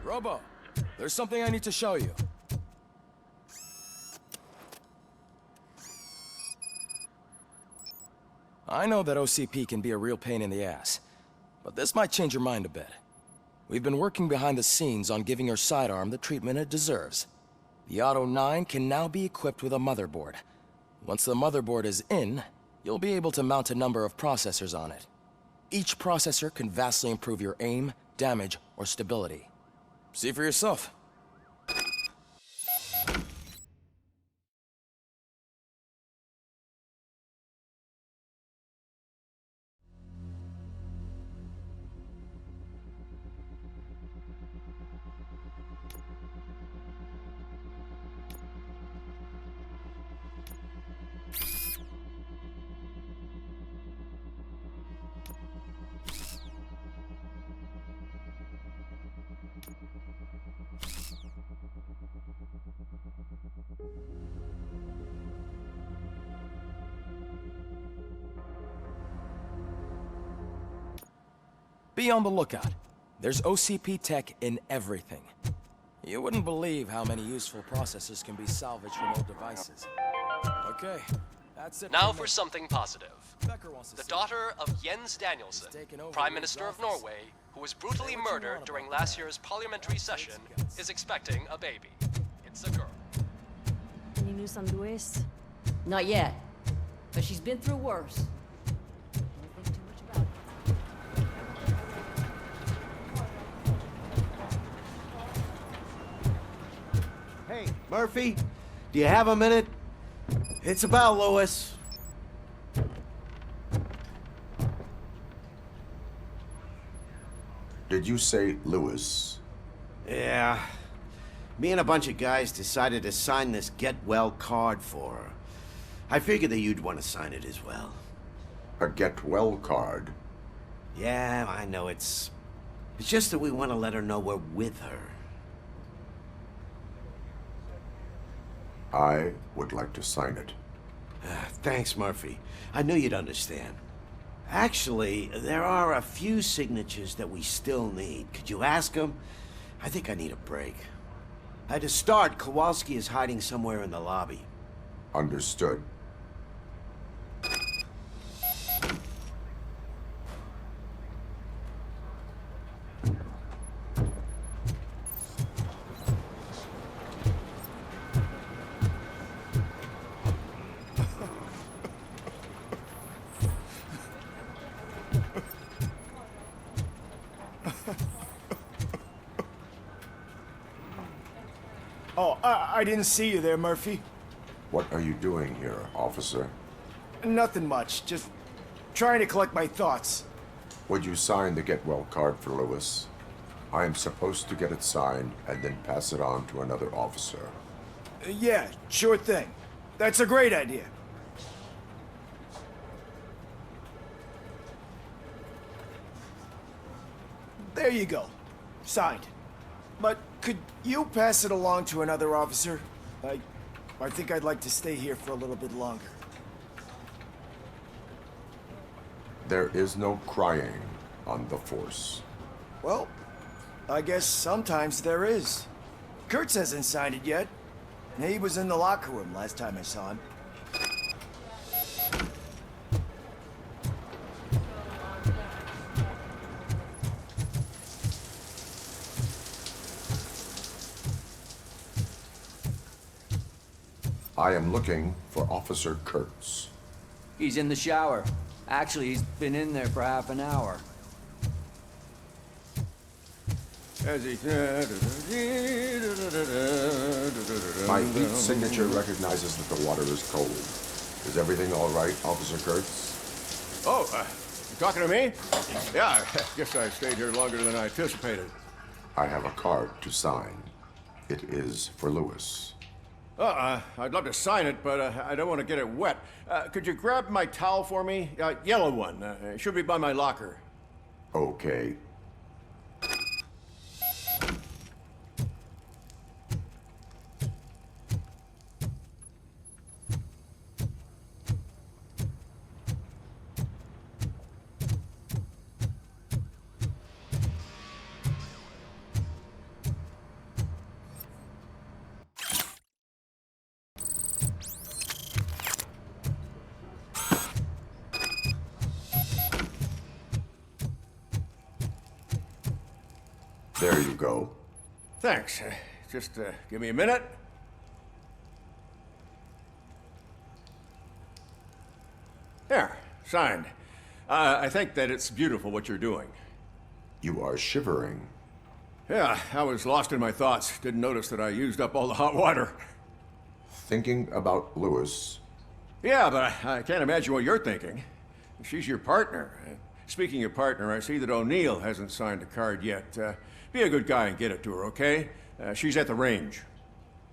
Robo, there's something I need to show you. I know that OCP can be a real pain in the ass, but this might change your mind a bit. We've been working behind the scenes on giving your sidearm the treatment it deserves. The Auto 9 can now be equipped with a motherboard. Once the motherboard is in, you'll be able to mount a number of processors on it. Each processor can vastly improve your aim, damage, or stability. See for yourself. Be on the lookout. There's OCP tech in everything. You wouldn't believe how many useful processors can be salvaged from old devices. Okay, that's it. Now for something positive. The daughter of Jens Danielson, Prime Minister of Norway, who was brutally murdered during last year's parliamentary session, is expecting a baby. It's a girl. Any news on Luis? Not yet, but she's been through worse. Don't think too much about it. Hey, Murphy, do you have a minute? It's about Louis. Did you say Lewis? Yeah. Me and a bunch of guys decided to sign this get well card for her. I figured that you'd want to sign it as well. A get well card? Yeah, I know it's just that we want to let her know we're with her. I would like to sign it. Thanks, Murphy. I knew you'd understand. Actually, there are a few signatures that we still need. Could you ask them? I think I need a break. To start, Kowalski is hiding somewhere in the lobby. Understood. Oh, I didn't see you there, Murphy. What are you doing here, officer? Nothing much, just trying to collect my thoughts. Would you sign the get well card for Lewis? I am supposed to get it signed and then pass it on to another officer. Yeah, sure thing. That's a great idea. There you go. Signed. But could you pass it along to another officer? I think I'd like to stay here for a little bit longer. There is no crying on the force. Well, I guess sometimes there is. Kurtz hasn't signed it yet. He was in the locker room last time I saw him. I am looking for Officer Kurtz. He's in the shower. Actually, he's been in there for half an hour. As he... My heat signature recognizes that the water is cold. Is everything all right, Officer Kurtz? Oh, you talking to me? Yeah, I guess I stayed here longer than I anticipated. I have a card to sign. It is for Lewis. I'd love to sign it, but I don't want to get it wet. Could you grab my towel for me? Yellow one. It should be by my locker. Okay. There you go. Thanks. Just give me a minute. There, signed. I think that it's beautiful what you're doing. You are shivering. Yeah, I was lost in my thoughts. Didn't notice that I used up all the hot water. Thinking about Lewis. Yeah, but I can't imagine what you're thinking. She's your partner. Speaking of partner, I see that O'Neill hasn't signed a card yet. Be a good guy and get it to her, okay? She's at the range.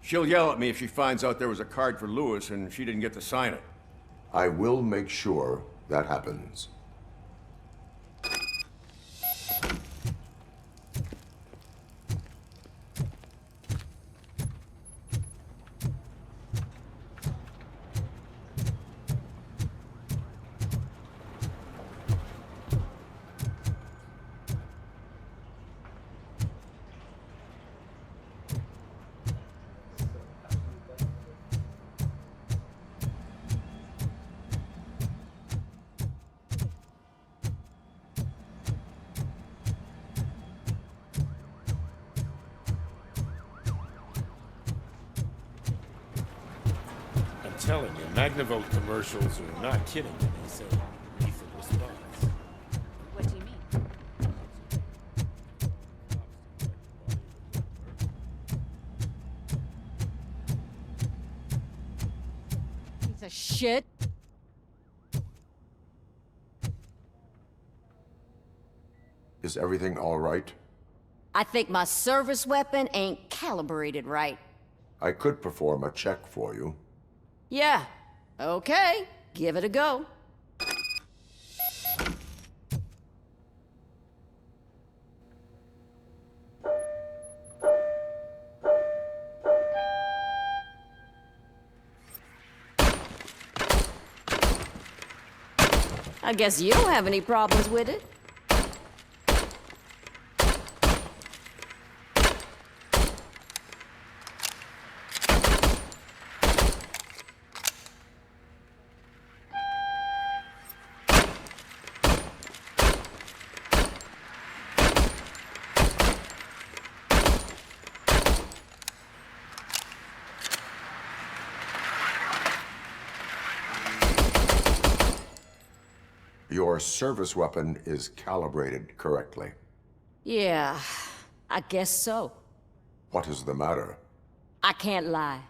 She'll yell at me if she finds out there was a card for Lewis and she didn't get to sign it. I will make sure that happens. Telling you, Magnavolt commercials are not kidding when they say lethal response. What do you mean? Piece of shit. Is everything all right? I think my service weapon ain't calibrated right. I could perform a check for you. Yeah, okay. Give it a go. I guess you don't have any problems with it. Your service weapon is calibrated correctly. Yeah, I guess so. What is the matter? I can't lie.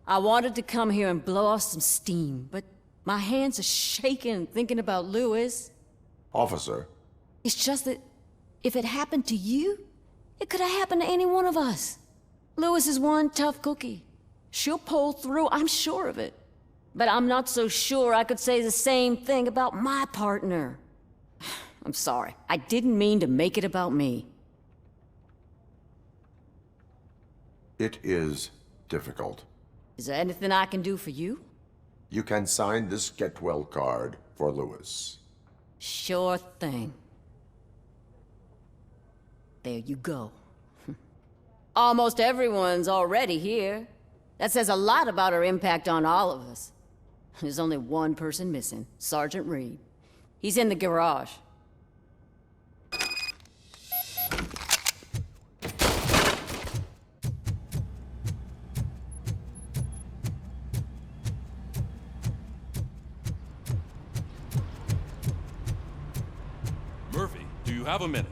I wanted to come here and blow off some steam, but my hands are shaking thinking about Lewis. Officer, It's just that if it happened to you, it could have happened to any one of us. Lewis is one tough cookie. She'll pull through, I'm sure of it. But I'm not so sure I could say the same thing about my partner. I'm sorry. I didn't mean to make it about me. it is difficult. Is there anything I can do for you? You can sign this get well card for Lewis. Sure thing. There you go. Almost everyone's already here. That says a lot about her impact on all of us. There's only one person missing, Sergeant Reed. He's in the garage. Murphy, do you have a minute?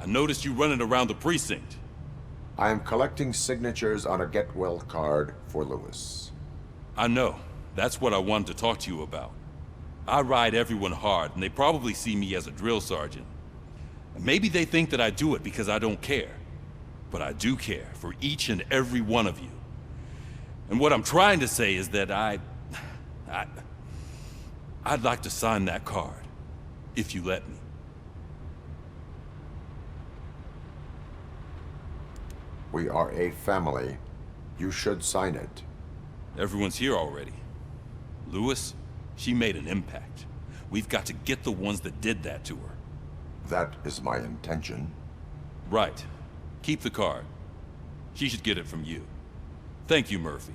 I noticed you running around the precinct. I am collecting signatures on a get well card for Lewis. I know. That's what I wanted to talk to you about. I ride everyone hard, and they probably see me as a drill sergeant. Maybe they think that I do it because I don't care. But I do care for each and every one of you. And what I'm trying to say is that I'd like to sign that card, if you let me. We are a family. You should sign it. Everyone's here already. Lewis, she made an impact. We've got to get the ones that did that to her. That is my intention. Right. Keep the card. She should get it from you. Thank you, Murphy.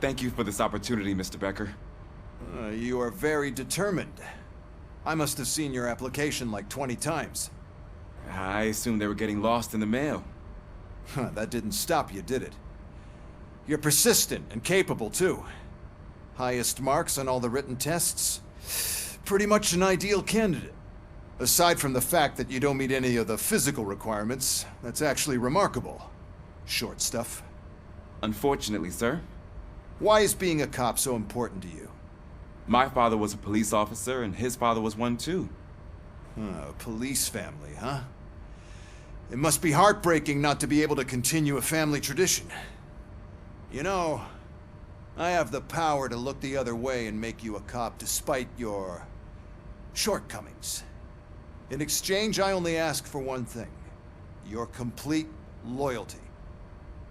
Thank you for this opportunity, Mr. Becker. You are very determined. I must have seen your application like 20 times. I assumed they were getting lost in the mail. That didn't stop you, did it? You're persistent and capable, too. Highest marks on all the written tests. Pretty much an ideal candidate. Aside from the fact that you don't meet any of the physical requirements, that's actually remarkable. Short stuff. Unfortunately, sir. Why is being a cop so important to you? My father was a police officer, and his father was one too. A police family, huh? It must be heartbreaking not to be able to continue a family tradition. You know, I have the power to look the other way and make you a cop despite your shortcomings. In exchange, I only ask for one thing. Your complete loyalty.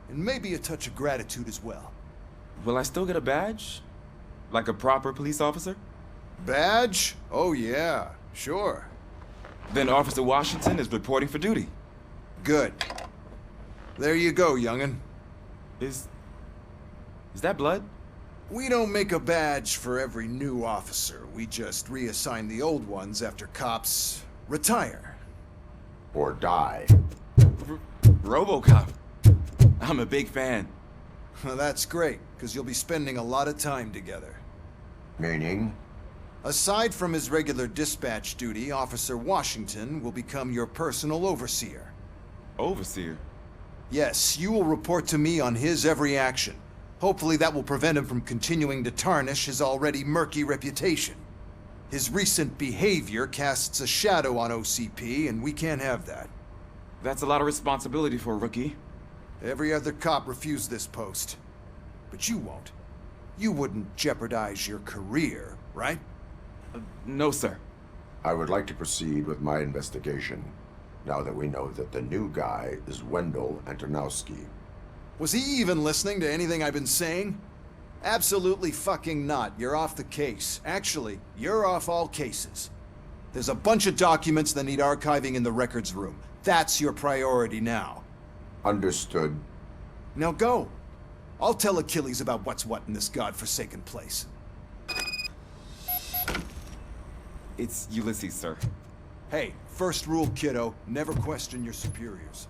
And maybe a touch of gratitude as well. Will I still get a badge? Like a proper police officer? Badge? Oh yeah, sure. Then Officer Washington is reporting for duty. Good. There you go, young'un. Is that blood? We don't make a badge for every new officer. We just reassign the old ones after cops retire. Or die. Robocop. I'm a big fan. That's great, because you'll be spending a lot of time together. Meaning? Aside from his regular dispatch duty, Officer Washington will become your personal overseer. Overseer? Yes, you will report to me on his every action. Hopefully that will prevent him from continuing to tarnish his already murky reputation. His recent behavior casts a shadow on OCP, and we can't have that. That's a lot of responsibility for a rookie. Every other cop refused this post. But you won't. You wouldn't jeopardize your career, right? No, sir. I would like to proceed with my investigation, now that we know that the new guy is Wendell Antonowski. Was he even listening to anything I've been saying? Absolutely fucking not. You're off the case. Actually, you're off all cases. There's a bunch of documents that need archiving in the records room. That's your priority now. Understood. Now go. I'll tell Achilles about what's what in this godforsaken place. It's Ulysses, sir. Hey, first rule, kiddo. Never question your superiors.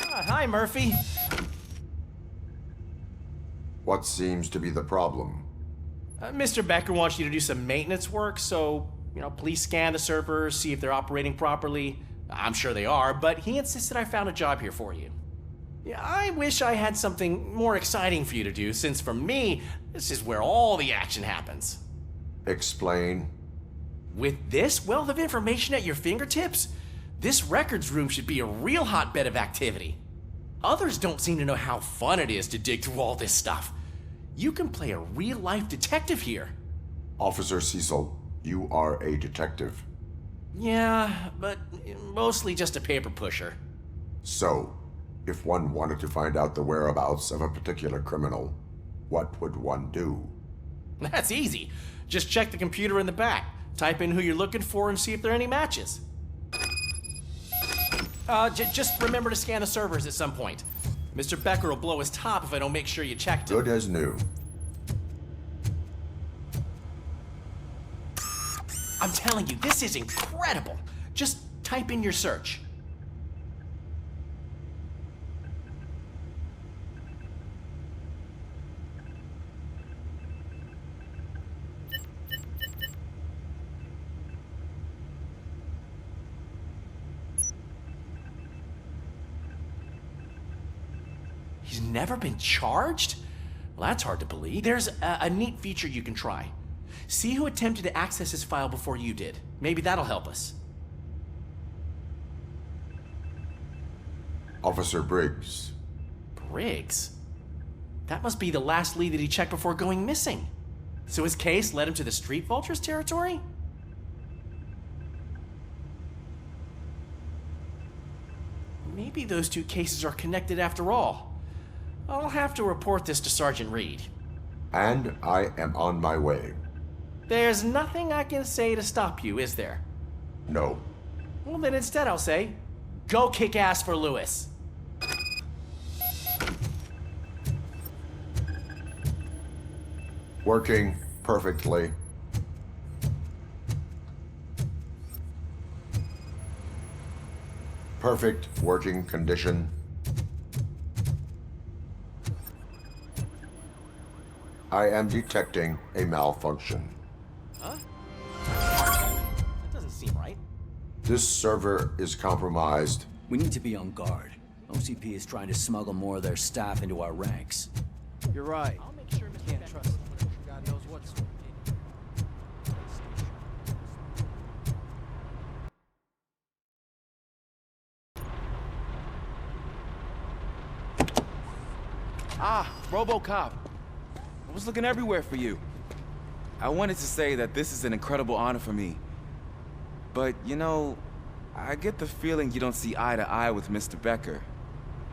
Hi, Murphy. What seems to be the problem? Mr. Becker wants you to do some maintenance work, so, please scan the servers, see if they're operating properly. I'm sure they are, but he insisted I found a job here for you. Yeah, I wish I had something more exciting for you to do, since for me, this is where all the action happens. Explain. With this wealth of information at your fingertips, this records room should be a real hotbed of activity. Others don't seem to know how fun it is to dig through all this stuff. You can play a real-life detective here. Officer Cecil, you are a detective. Yeah, but mostly just a paper pusher. So, if one wanted to find out the whereabouts of a particular criminal, what would one do? That's easy. Just check the computer in the back, type in who you're looking for, and see if there are any matches. Just remember to scan the servers at some point. Mr. Becker will blow his top if I don't make sure you checked it. Good as new. I'm telling you, this is incredible. Just type in your search. He's never been charged? Well, that's hard to believe. There's a neat feature you can try. See who attempted to access his file before you did. Maybe that'll help us. Officer Briggs. Briggs? That must be the last lead that he checked before going missing. So his case led him to the Street Vultures territory? Maybe those two cases are connected after all. I'll have to report this to Sergeant Reed. And I am on my way. There's nothing I can say to stop you, is there? No. Well, then instead I'll say, Go kick ass for Lewis. Working perfectly. Perfect working condition. I am detecting a malfunction. Huh? That doesn't seem right. This server is compromised. We need to be on guard. OCP is trying to smuggle more of their staff into our ranks. You're right. I'll make sure Mr. Can't trust God knows what's. Ah, Robocop. I was looking everywhere for you. I wanted to say that this is an incredible honor for me. But, you know, I get the feeling you don't see eye to eye with Mr. Becker.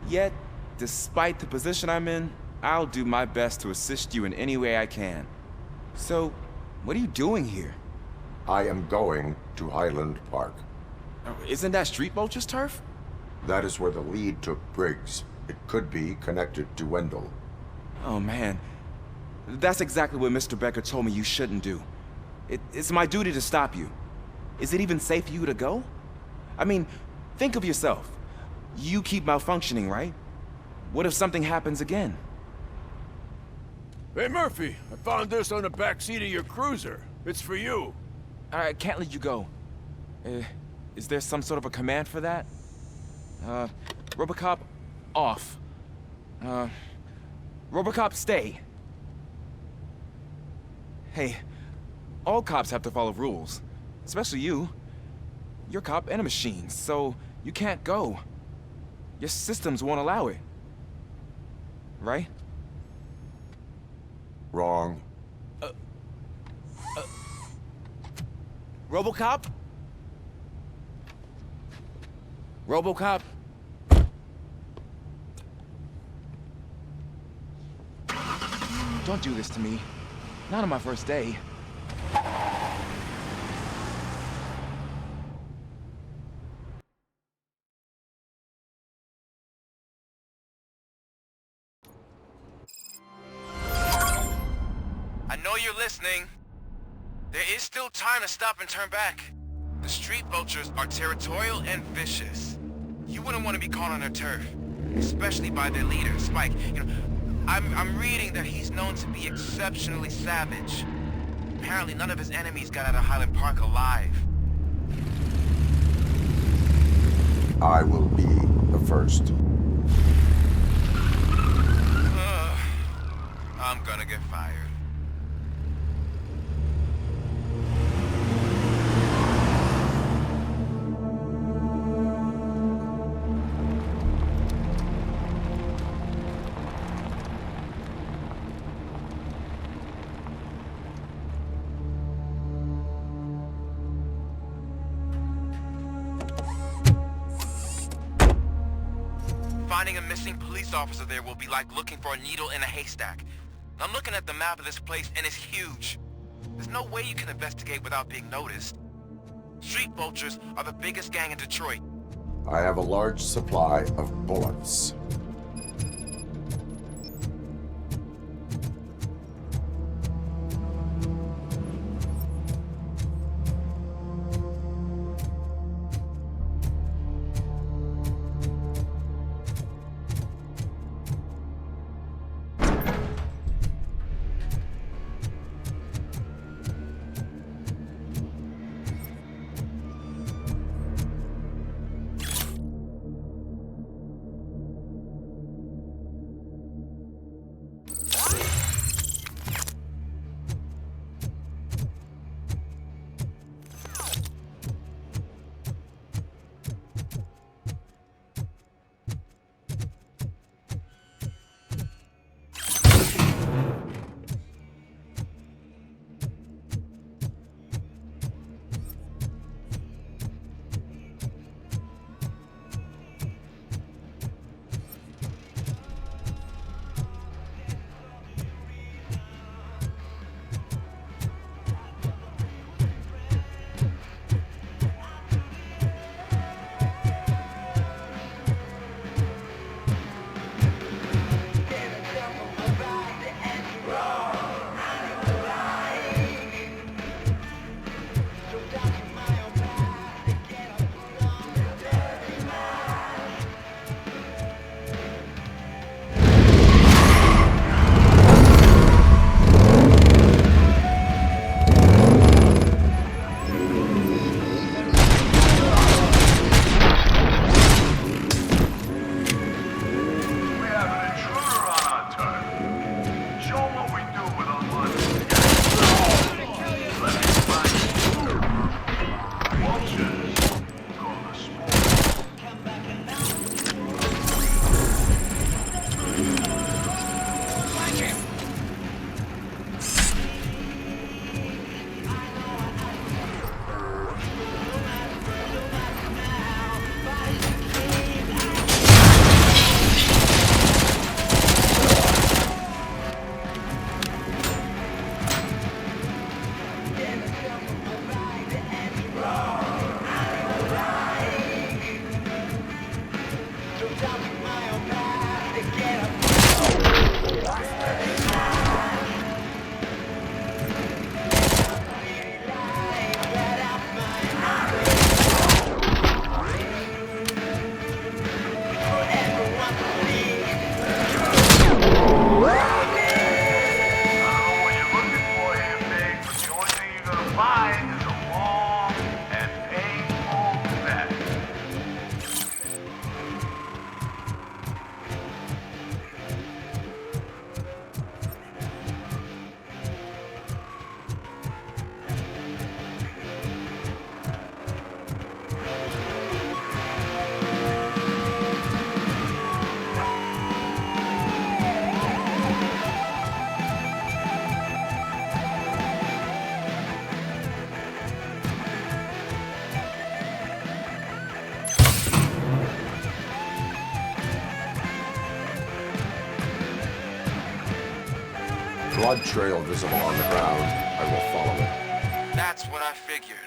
Yet, despite the position I'm in, I'll do my best to assist you in any way I can. So, what are you doing here? I am going to Highland Park. Isn't that Street Vulture's turf? That is where the lead took Briggs. It could be connected to Wendell. Oh, man. That's exactly what Mr. Becker told me you shouldn't do. It's my duty to stop you. Is it even safe for you to go? I mean, think of yourself. You keep malfunctioning, right? What if something happens again? Hey, Murphy, I found this on the back seat of your cruiser. It's for you. I can't let you go. Is there some sort of a command for that? Robocop, off. Robocop, stay. Hey, all cops have to follow rules. Especially you. You're a cop and a machine, so you can't go. Your systems won't allow it. Right? Wrong. Robocop? Robocop? Don't do this to me. Not on my first day. I know you're listening. There is still time to stop and turn back. The street vultures are territorial and vicious. You wouldn't want to be caught on their turf, especially by their leader, Spike. You know, I'm reading that he's known to be exceptionally savage. Apparently none of his enemies got out of Highland Park alive. I will be the first. I'm gonna get fired. Finding a missing police officer there will be like looking for a needle in a haystack. I'm looking at the map of this place and it's huge. There's no way you can investigate without being noticed. Street vultures are the biggest gang in Detroit. I have a large supply of bullets. blood trail visible on the ground, I will follow it. That's what I figured.